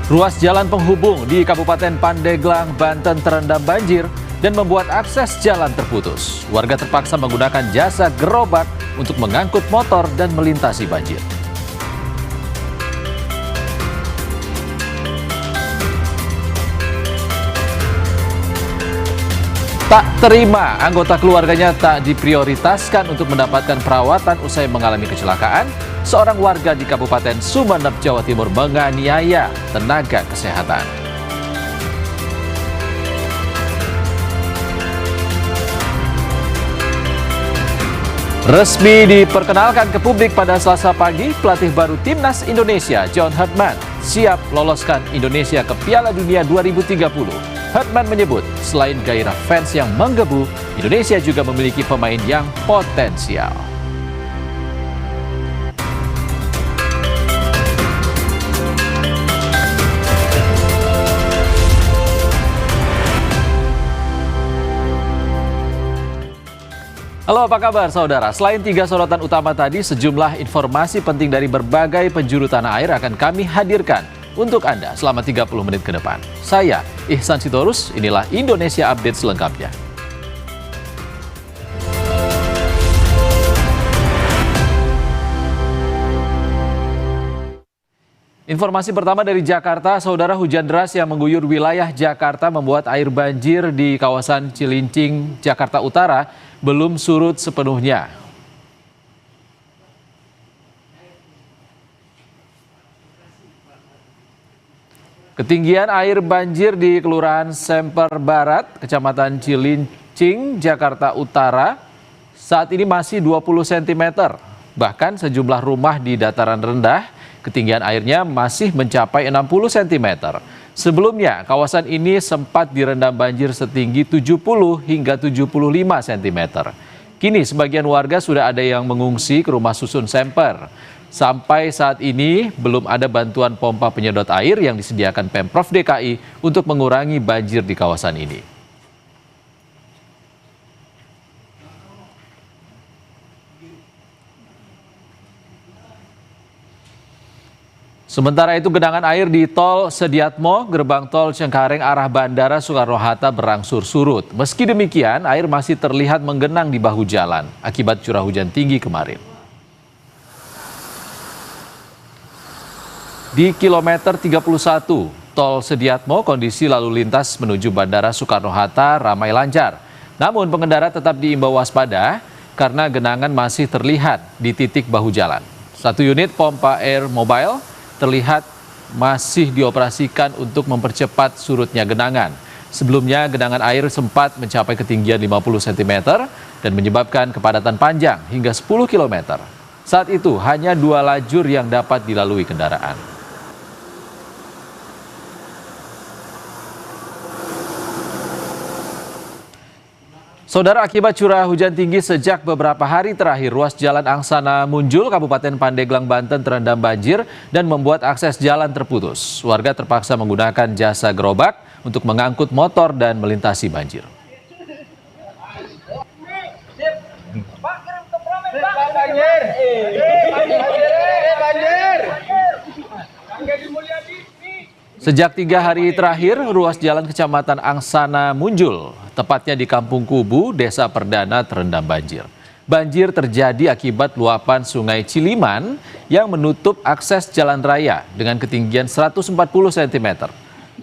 Ruas jalan penghubung di Kabupaten Pandeglang, Banten terendam banjir dan membuat akses jalan terputus. Warga terpaksa menggunakan jasa gerobak untuk mengangkut motor dan melintasi banjir. Tak terima, anggota keluarganya tak diprioritaskan untuk mendapatkan perawatan usai mengalami kecelakaan. Seorang warga di Kabupaten Sumeneb, Jawa Timur menganiaya tenaga kesehatan. Resmi diperkenalkan ke publik pada Selasa pagi, pelatih baru Timnas Indonesia, John Herdman, siap loloskan Indonesia ke Piala Dunia 2030. Herdman menyebut, selain gairah fans yang menggebu, Indonesia juga memiliki pemain yang potensial. Halo, apa kabar saudara? Selain 3 sorotan utama tadi, sejumlah informasi penting dari berbagai penjuru tanah air akan kami hadirkan untuk Anda selama 30 menit ke depan. Saya, Ihsan Sitorus, inilah Indonesia Update selengkapnya. Informasi pertama dari Jakarta, saudara, hujan deras yang mengguyur wilayah Jakarta membuat air banjir di kawasan Cilincing, Jakarta Utara belum surut sepenuhnya. Ketinggian air banjir di Kelurahan Semper Barat, Kecamatan Cilincing, Jakarta Utara saat ini masih 20 cm. Bahkan sejumlah rumah di dataran rendah, ketinggian airnya masih mencapai 60 cm. Sebelumnya, kawasan ini sempat direndam banjir setinggi 70 hingga 75 cm. Kini sebagian warga sudah ada yang mengungsi ke rumah susun Semper. Sampai saat ini belum ada bantuan pompa penyedot air yang disediakan Pemprov DKI untuk mengurangi banjir di kawasan ini. Sementara itu, genangan air di Tol Sediatmo, gerbang tol Cengkareng arah Bandara Soekarno-Hatta berangsur surut. Meski demikian, air masih terlihat menggenang di bahu jalan akibat curah hujan tinggi kemarin. Di kilometer 31 Tol Sediatmo, kondisi lalu lintas menuju Bandara Soekarno-Hatta ramai lancar. Namun pengendara tetap diimbau waspada karena genangan masih terlihat di titik bahu jalan. 1 unit pompa air mobile terlihat masih dioperasikan untuk mempercepat surutnya genangan. Sebelumnya genangan air sempat mencapai ketinggian 50 cm dan menyebabkan kepadatan panjang hingga 10 km. Saat itu hanya 2 lajur yang dapat dilalui kendaraan. Saudara, akibat curah hujan tinggi sejak beberapa hari terakhir, ruas jalan Angsana Munjul, Kabupaten Pandeglang, Banten terendam banjir dan membuat akses jalan terputus. Warga terpaksa menggunakan jasa gerobak untuk mengangkut motor dan melintasi banjir. Sejak 3 hari terakhir, ruas jalan Kecamatan Angsana Munjul, tepatnya di Kampung Kubu, Desa Perdana, terendam banjir. Banjir terjadi akibat luapan Sungai Ciliman yang menutup akses jalan raya dengan ketinggian 140 cm.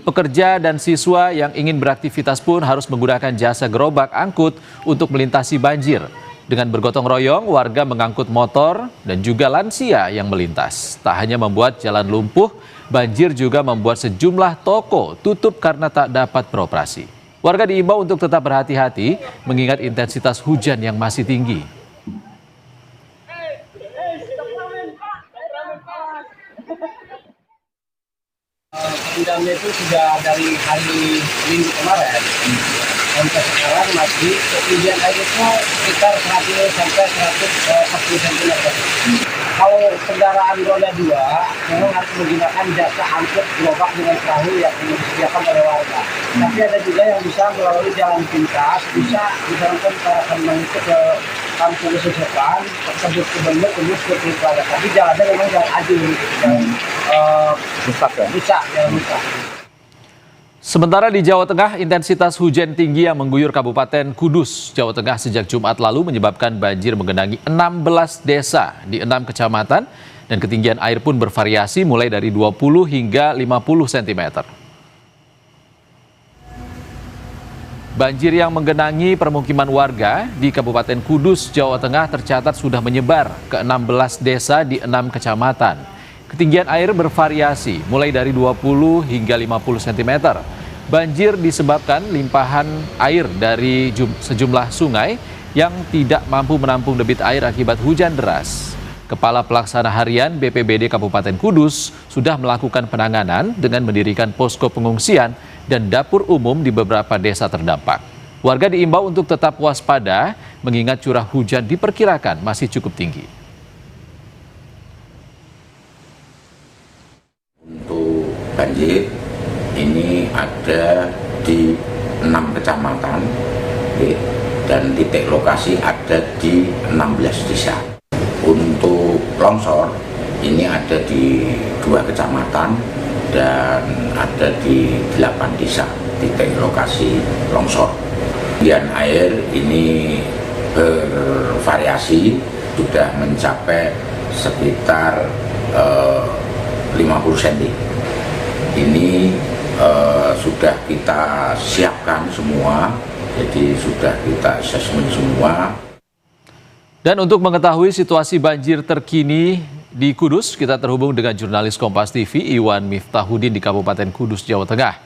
Pekerja dan siswa yang ingin beraktivitas pun harus menggunakan jasa gerobak angkut untuk melintasi banjir. Dengan bergotong royong, warga mengangkut motor dan juga lansia yang melintas. Tak hanya membuat jalan lumpuh, banjir juga membuat sejumlah toko tutup karena tak dapat beroperasi. Warga diimbau untuk tetap berhati-hati mengingat intensitas hujan yang masih tinggi. Sidangnya itu sudah dari hari Minggu kemarin. Sampai sekarang masih ketinggian air itu sekitar 100 sampai 140 cm. Kalau kendaraan roda 2 memang harus menggunakan jasa angkut gerobak dengan perahu yang disediakan oleh warga. Tapi ada juga yang bisa melalui jalan pintas, bisa misalkan akan mengikut ke kampung Susepan, tersebut ke Bener, tembus ke Triplara. Tapi jalannya memang jalan ajur gitu. rusak ya. rusak. Sementara di Jawa Tengah, intensitas hujan tinggi yang mengguyur Kabupaten Kudus, Jawa Tengah sejak Jumat lalu menyebabkan banjir menggenangi 16 desa di 6 kecamatan dan ketinggian air pun bervariasi mulai dari 20 hingga 50 cm. Banjir yang menggenangi permukiman warga di Kabupaten Kudus, Jawa Tengah tercatat sudah menyebar ke 16 desa di 6 kecamatan. Ketinggian air bervariasi mulai dari 20 hingga 50 cm. Banjir disebabkan limpahan air dari sejumlah sungai yang tidak mampu menampung debit air akibat hujan deras. Kepala Pelaksana Harian BPBD Kabupaten Kudus sudah melakukan penanganan dengan mendirikan posko pengungsian dan dapur umum di beberapa desa terdampak. Warga diimbau untuk tetap waspada mengingat curah hujan diperkirakan masih cukup tinggi. Untuk banjir ini ada di 6 kecamatan dan titik lokasi ada di 16 desa. Untuk longsor ini ada di 2 kecamatan dan ada di 8 desa titik lokasi longsor. Ketinggian air ini bervariasi, sudah mencapai sekitar 50 cm. Ini sudah kita siapkan semua, jadi sudah kita asesmen semua. Dan untuk mengetahui situasi banjir terkini di Kudus, kita terhubung dengan jurnalis Kompas TV Iwan Miftahudin di Kabupaten Kudus, Jawa Tengah.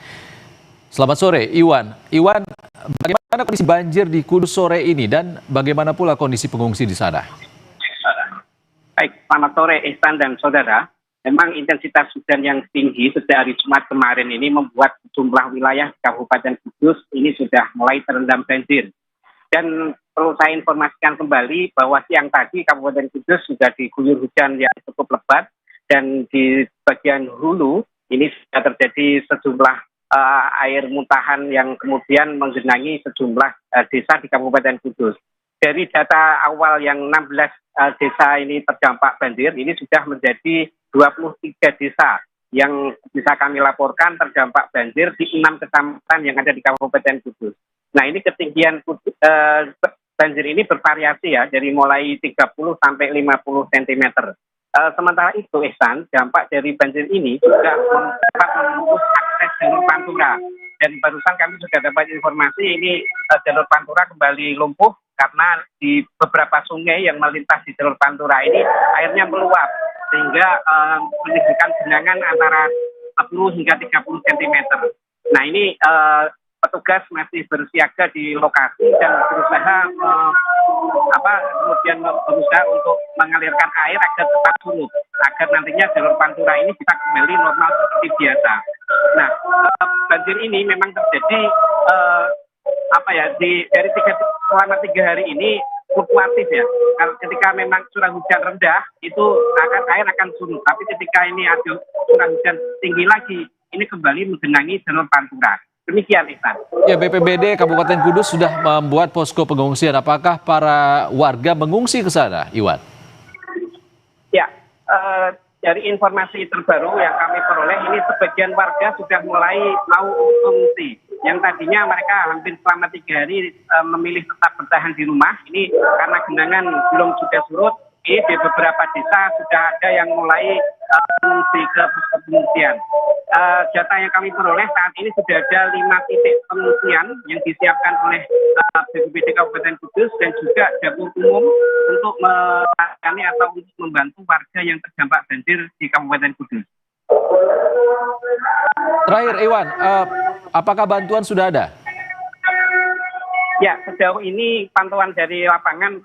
Selamat sore, Iwan. Iwan, bagaimana kondisi banjir di Kudus sore ini dan bagaimana pula kondisi pengungsi di sana? Baik, selamat sore Ihsan dan saudara. Memang intensitas hujan yang tinggi sejak hari Jumat kemarin ini membuat sejumlah wilayah Kabupaten Kudus ini sudah mulai terendam banjir. Dan perlu saya informasikan kembali bahwa siang tadi Kabupaten Kudus sudah diguyur hujan yang cukup lebat dan di bagian hulu ini sudah terjadi sejumlah air muntahan yang kemudian menggenangi sejumlah desa di Kabupaten Kudus. Dari data awal yang 16 desa ini terdampak banjir, ini sudah menjadi 23 desa yang bisa kami laporkan terdampak banjir di 6 kecamatan yang ada di Kabupaten Kudus. Nah, ini ketinggian banjir ini bervariasi ya, dari mulai 30 sampai 50 cm. Sementara itu, Ihsan, dampak dari banjir ini juga dapat memutus akses jalur Pantura. Dan barusan kami sudah dapat informasi ini jalur Pantura kembali lumpuh karena di beberapa sungai yang melintas di jalur Pantura ini airnya meluap sehingga menimbulkan genangan antara 10 hingga 30 cm. Nah, ini petugas masih bersiaga di lokasi dan berusaha kemudian berusaha untuk mengalirkan air agar cepat surut, agar nantinya jalur Pantura ini bisa kembali normal seperti biasa. Nah, banjir ini memang terjadi selama 3 hari ini fluktuatif ya. Ketika memang curah hujan rendah itu air akan surut, tapi ketika ini ada curah hujan tinggi lagi, ini kembali menggenangi jalur Pantura. Demikian, Ihsan. Ya, BPBD Kabupaten Kudus sudah membuat posko pengungsian. Apakah para warga mengungsi ke sana, Iwan? Ya, dari informasi terbaru yang kami peroleh, ini sebagian warga sudah mulai mau mengungsi. Yang tadinya mereka hampir selama 3 hari memilih tetap bertahan di rumah. Ini karena genangan belum juga surut. Di beberapa desa sudah ada yang mulai mengungsi ke posko pengungsian. Data yang kami peroleh saat ini sudah ada 5 titik pengungsian yang disiapkan oleh BPBD Kabupaten Kudus dan juga dapur umum untuk melayani atau untuk membantu warga yang terdampak banjir di Kabupaten Kudus. Terakhir, Iwan, apakah bantuan sudah ada? Ya, sejauh ini pantauan dari lapangan,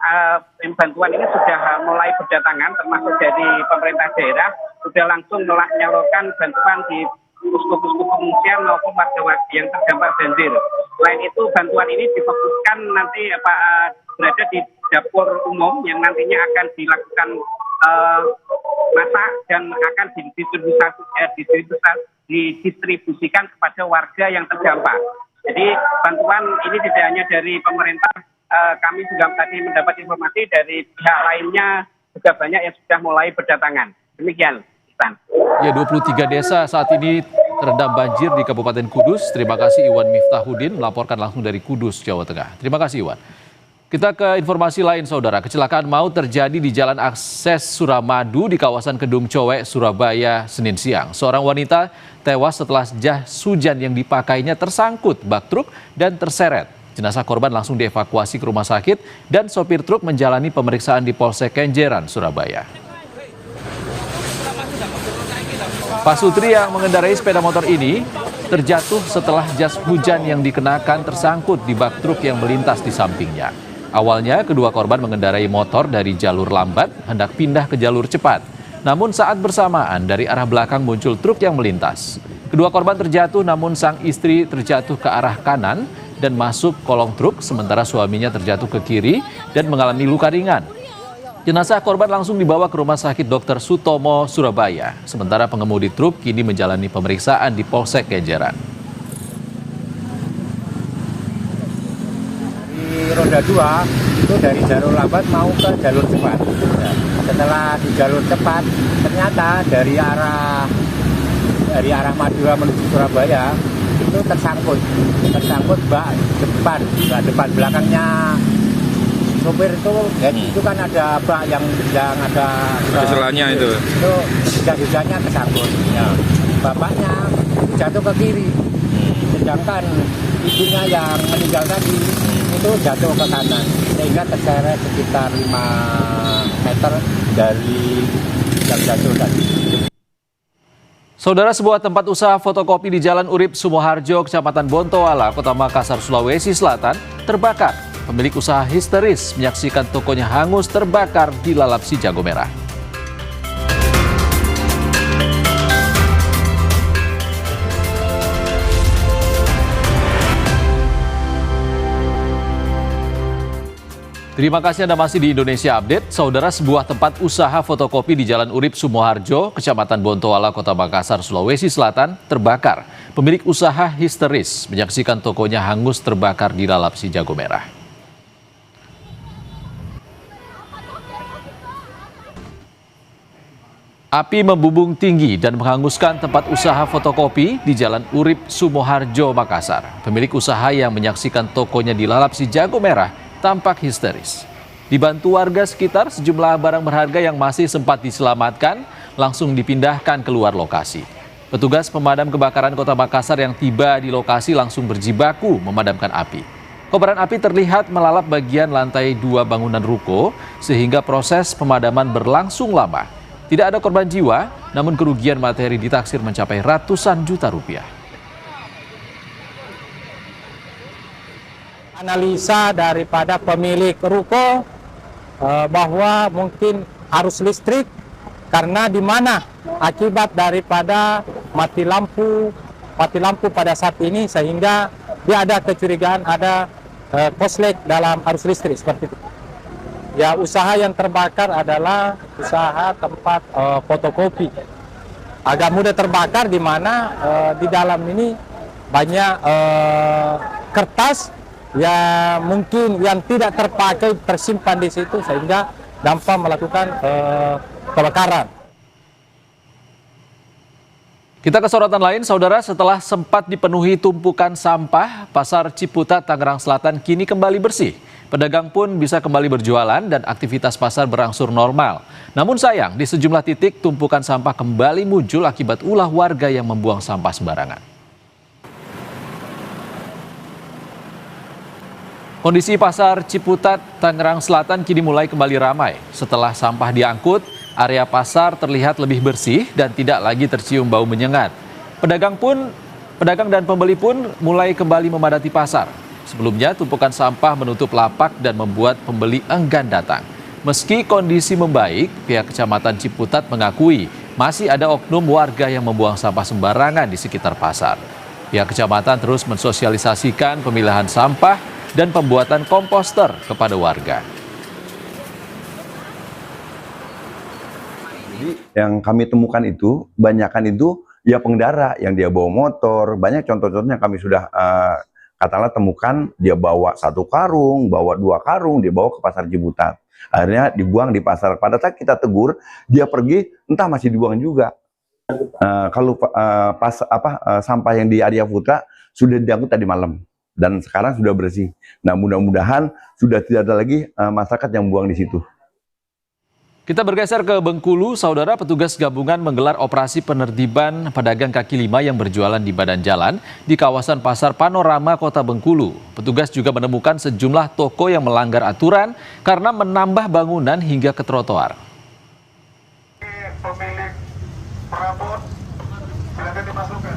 bantuan ini sudah mulai berdatangan, termasuk dari pemerintah daerah, sudah langsung menyalurkan bantuan di posko-posko pengungsian maupun warga yang terdampak banjir. Selain itu, bantuan ini difokuskan nanti berada di dapur umum yang nantinya akan dilakukan masak dan akan didistribusikan kepada warga yang terdampak. Jadi bantuan ini tidak hanya dari pemerintah, kami juga tadi mendapat informasi dari pihak lainnya juga banyak yang sudah mulai berdatangan. Demikian. Ihsan. Ya, 23 desa saat ini terendam banjir di Kabupaten Kudus. Terima kasih Iwan Miftahudin melaporkan langsung dari Kudus, Jawa Tengah. Terima kasih Iwan. Kita ke informasi lain, Saudara. Kecelakaan maut terjadi di Jalan Akses Suramadu di kawasan Kedung Cowek, Surabaya, Senin siang. Seorang wanita tewas setelah jas hujan yang dipakainya tersangkut bak truk dan terseret. Jenazah korban langsung dievakuasi ke rumah sakit dan sopir truk menjalani pemeriksaan di Polsek Kenjeran, Surabaya. Pak Sutri yang mengendarai sepeda motor ini terjatuh setelah jas hujan yang dikenakan tersangkut di bak truk yang melintas di sampingnya. Awalnya kedua korban mengendarai motor dari jalur lambat hendak pindah ke jalur cepat. Namun saat bersamaan dari arah belakang muncul truk yang melintas. Kedua korban terjatuh namun sang istri terjatuh ke arah kanan dan masuk kolong truk sementara suaminya terjatuh ke kiri dan mengalami luka ringan. Jenazah korban langsung dibawa ke Rumah Sakit Dr. Sutomo, Surabaya. Sementara pengemudi truk kini menjalani pemeriksaan di Polsek Kenjeran. Di roda 2 itu dari jalur lambat mau ke jalur cepat. Setelah di jalur cepat ternyata dari arah Madura menuju Surabaya itu tersangkut bak depan belakangnya sopir itu itu kan ada bak yang ada selanya itu hujan-hujannya tersangkut ya. Bapaknya jatuh ke kiri sedangkan ibunya yang meninggal tadi itu jatuh ke kanan sehingga terseret sekitar 5 meter dari yang jatuh tadi. Saudara, sebuah tempat usaha fotokopi di Jalan Urip Sumoharjo, Kecamatan Bontoala, Kota Makassar, Sulawesi Selatan, terbakar. Pemilik usaha histeris menyaksikan tokonya hangus terbakar dilalap si jago merah. Terima kasih Anda masih di Indonesia Update. Saudara, sebuah tempat usaha fotokopi di Jalan Urip Sumoharjo, Kecamatan Bontoala, Kota Makassar, Sulawesi Selatan, terbakar. Pemilik usaha histeris menyaksikan tokonya hangus terbakar dilalap si jago merah. Api membumbung tinggi dan menghanguskan tempat usaha fotokopi di Jalan Urip Sumoharjo, Makassar. Pemilik usaha yang menyaksikan tokonya dilalap si jago merah tampak histeris. Dibantu warga sekitar, sejumlah barang berharga yang masih sempat diselamatkan langsung dipindahkan keluar lokasi. Petugas pemadam kebakaran Kota Makassar yang tiba di lokasi langsung berjibaku memadamkan api. Kobaran api terlihat melalap bagian lantai 2 bangunan ruko sehingga proses pemadaman berlangsung lama. Tidak ada korban jiwa, namun kerugian materi ditaksir mencapai ratusan juta rupiah. Analisa daripada pemilik ruko bahwa mungkin arus listrik karena di mana akibat daripada mati lampu pada saat ini sehingga dia ada kecurigaan ada korslet dalam arus listrik seperti itu. Ya, usaha yang terbakar adalah usaha tempat fotokopi. Agak mudah terbakar di mana di dalam ini banyak kertas yang mungkin yang tidak terpakai tersimpan di situ sehingga dampak melakukan kebakaran. Kita ke sorotan lain, Saudara. Setelah sempat dipenuhi tumpukan sampah, Pasar Ciputat, Tangerang Selatan kini kembali bersih. Pedagang pun bisa kembali berjualan dan aktivitas pasar berangsur normal. Namun sayang, di sejumlah titik tumpukan sampah kembali muncul akibat ulah warga yang membuang sampah sembarangan. Kondisi Pasar Ciputat, Tangerang Selatan kini mulai kembali ramai. Setelah sampah diangkut, area pasar terlihat lebih bersih dan tidak lagi tercium bau menyengat. Pedagang dan pembeli pun mulai kembali memadati pasar. Sebelumnya, tumpukan sampah menutup lapak dan membuat pembeli enggan datang. Meski kondisi membaik, pihak Kecamatan Ciputat mengakui masih ada oknum warga yang membuang sampah sembarangan di sekitar pasar. Pihak Kecamatan terus mensosialisasikan pemilahan sampah dan pembuatan komposter kepada warga. Jadi yang kami temukan itu, banyakan itu ya pengendara yang dia bawa motor. Banyak contoh-contohnya kami sudah katakanlah temukan, dia bawa 1 karung, bawa 2 karung, dia bawa ke Pasar Ciputat. Akhirnya dibuang di pasar. Pada saat kita tegur, dia pergi, entah masih dibuang juga. Kalau sampah yang di area Putra sudah diangkut tadi malam dan sekarang sudah bersih. Nah, mudah-mudahan sudah tidak ada lagi masyarakat yang buang di situ. Kita bergeser ke Bengkulu, saudara. Petugas gabungan menggelar operasi penertiban pedagang kaki lima yang berjualan di badan jalan di kawasan Pasar Panorama Kota Bengkulu. Petugas juga menemukan sejumlah toko yang melanggar aturan karena menambah bangunan hingga ke trotoar. Pemilik perabot, silakan dimasukkan.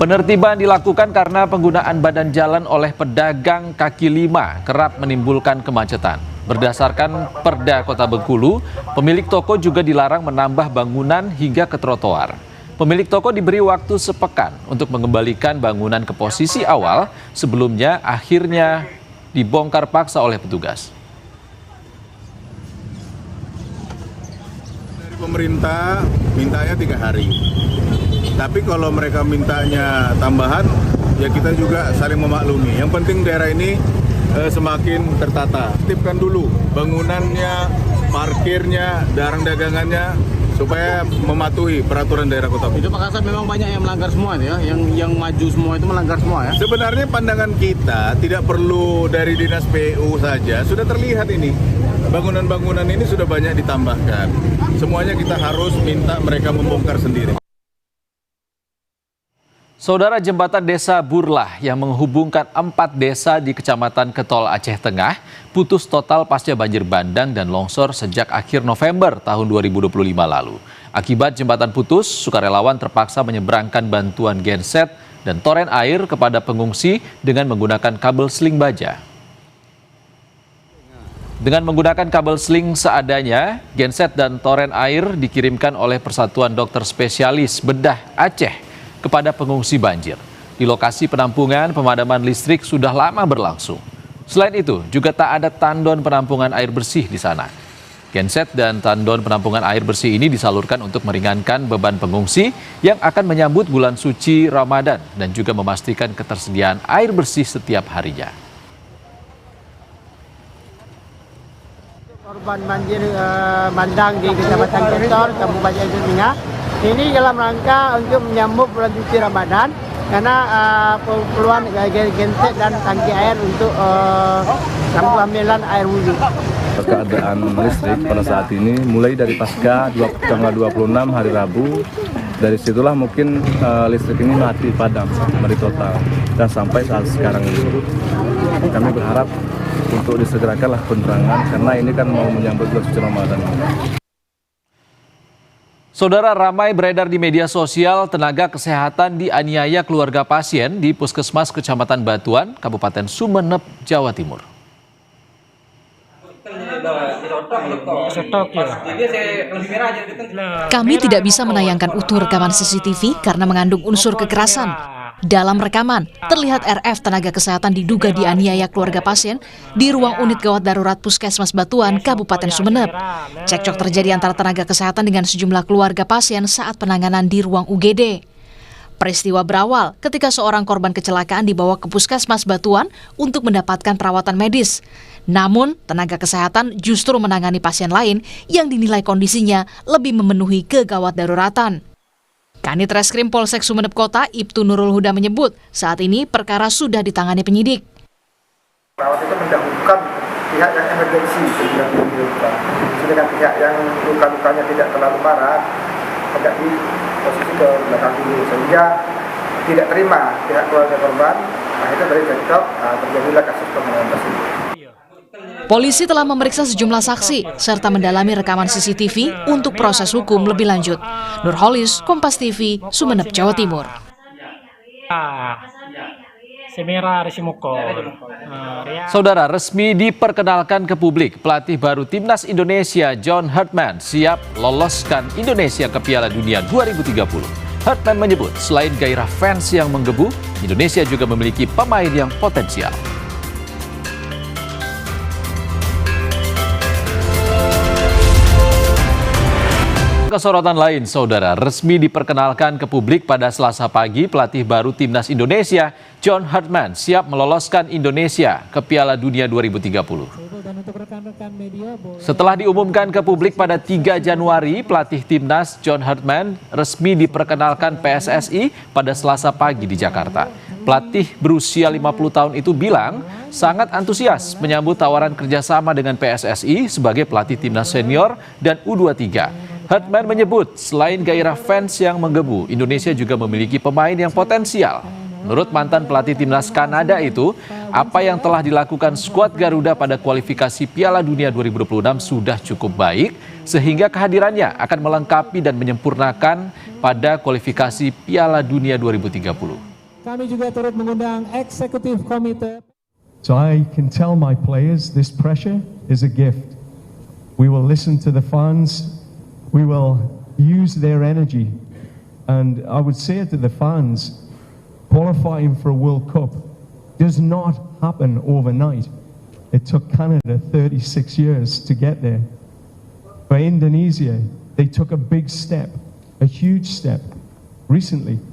Penertiban dilakukan karena penggunaan badan jalan oleh pedagang kaki lima kerap menimbulkan kemacetan. Berdasarkan Perda Kota Bengkulu, pemilik toko juga dilarang menambah bangunan hingga ke trotoar. Pemilik toko diberi waktu sepekan untuk mengembalikan bangunan ke posisi awal, sebelumnya akhirnya dibongkar paksa oleh petugas. Dari pemerintah mintanya 3 hari. Tapi kalau mereka mintanya tambahan, ya kita juga saling memaklumi. Yang penting daerah ini semakin tertata. Aktifkan dulu bangunannya, parkirnya, darang dagangannya, supaya mematuhi peraturan daerah Kota Bengkulu. Itu Pak Kasat memang banyak yang melanggar semua ya, yang maju semua itu melanggar semua ya. Sebenarnya pandangan kita tidak perlu dari Dinas PU saja, sudah terlihat ini. Bangunan-bangunan ini sudah banyak ditambahkan. Semuanya kita harus minta mereka membongkar sendiri. Saudara, jembatan Desa Burlah yang menghubungkan 4 desa di Kecamatan Ketol, Aceh Tengah putus total pasca banjir bandang dan longsor sejak akhir November tahun 2025 lalu. Akibat jembatan putus, sukarelawan terpaksa menyeberangkan bantuan genset dan toren air kepada pengungsi dengan menggunakan kabel seling baja. Dengan menggunakan kabel seling seadanya, genset dan toren air dikirimkan oleh Persatuan Dokter Spesialis Bedah Aceh kepada pengungsi banjir. Di lokasi penampungan, pemadaman listrik sudah lama berlangsung. Selain itu, juga tak ada tandon penampungan air bersih di sana. Genset dan tandon penampungan air bersih ini disalurkan untuk meringankan beban pengungsi yang akan menyambut bulan suci Ramadan dan juga memastikan ketersediaan air bersih setiap harinya. Korban banjir bandang di Kecamatan Ketol, Kabupaten Aceh Tengah. Ini dalam rangka untuk menyambut bulan suci Ramadan karena keperluan genset dan tangki air untuk pengambilan air wudhu. Keadaan listrik pada saat ini mulai dari pasca tanggal 26 hari Rabu, dari situlah mungkin listrik ini mati padam total dan sampai saat sekarang ini. Kami berharap untuk disegerakanlah penerangan karena ini kan mau menyambut bulan suci Ramadan. Saudara, ramai beredar di media sosial tenaga kesehatan dianiaya keluarga pasien di Puskesmas Kecamatan Batuan, Kabupaten Sumeneb, Jawa Timur. Kami tidak bisa menayangkan utuh rekaman CCTV karena mengandung unsur kekerasan. Dalam rekaman, terlihat RF tenaga kesehatan diduga dianiaya keluarga pasien di ruang unit gawat darurat Puskesmas Batuan, Kabupaten Sumeneb. Cekcok terjadi antara tenaga kesehatan dengan sejumlah keluarga pasien saat penanganan di ruang UGD. Peristiwa berawal ketika seorang korban kecelakaan dibawa ke Puskesmas Batuan untuk mendapatkan perawatan medis. Namun, tenaga kesehatan justru menangani pasien lain yang dinilai kondisinya lebih memenuhi kegawat daruratan. Kanit Reskrim Polsek Sumeneb Kota, Ibtu Nurul Huda menyebut, saat ini perkara sudah ditangani penyidik. Perawat itu mendahulukan pihak yang emergensi sedangkan pihak yang luka-lukanya tidak terlalu parah agak di posisi ke belakang dulu sehingga tidak terima pihak keluarga korban. Nah, itu dari cekcok terjadilah kasus pembunuhan tersebut. Polisi telah memeriksa sejumlah saksi serta mendalami rekaman CCTV untuk proses hukum lebih lanjut. Nurholis, Kompas TV, Sumeneb, Jawa Timur. Saudara, resmi diperkenalkan ke publik, pelatih baru Timnas Indonesia John Hartman siap loloskan Indonesia ke Piala Dunia 2030. Hartman menyebut selain gairah fans yang menggebu, Indonesia juga memiliki pemain yang potensial. Kesorotan lain, saudara, resmi diperkenalkan ke publik pada Selasa pagi pelatih baru Timnas Indonesia, John Hartman, siap meloloskan Indonesia ke Piala Dunia 2030. Setelah diumumkan ke publik pada 3 Januari, pelatih Timnas John Hartman resmi diperkenalkan PSSI pada Selasa pagi di Jakarta. Pelatih berusia 50 tahun itu bilang sangat antusias menyambut tawaran kerjasama dengan PSSI sebagai pelatih Timnas senior dan U23. Hartman menyebut selain gairah fans yang menggebu, Indonesia juga memiliki pemain yang potensial. Menurut mantan pelatih Timnas Kanada itu, apa yang telah dilakukan skuad Garuda pada kualifikasi Piala Dunia 2026 sudah cukup baik, sehingga kehadirannya akan melengkapi dan menyempurnakan pada kualifikasi Piala Dunia 2030. Kami juga turut mengundang eksekutif komite. So I can tell my players this pressure is a gift. We will listen to the fans. We will use their energy. And I would say to the fans, qualifying for a World Cup does not happen overnight. It took Canada 36 years to get there. For Indonesia, they took a big step, a huge step, recently.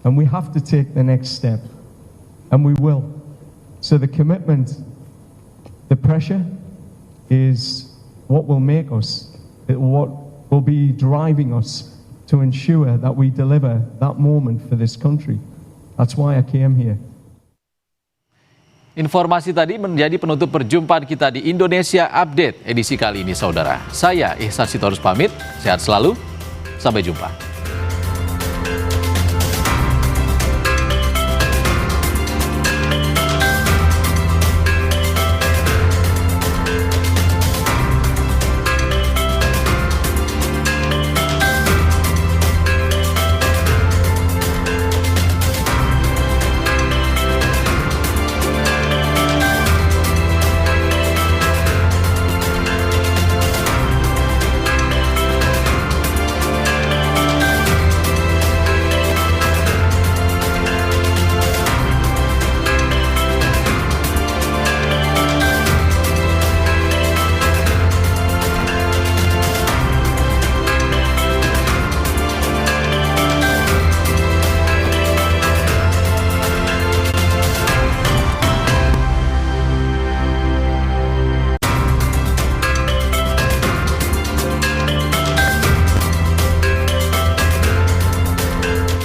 And we have to take the next step. And we will. So the commitment, the pressure is what will make us, what will be driving us to ensure that we deliver that moment for this country. That's why I came here. Informasi tadi menjadi penutup perjumpaan kita di Indonesia Update edisi kali ini, saudara. Saya Ihsan Sitorus pamit, sehat selalu, sampai jumpa.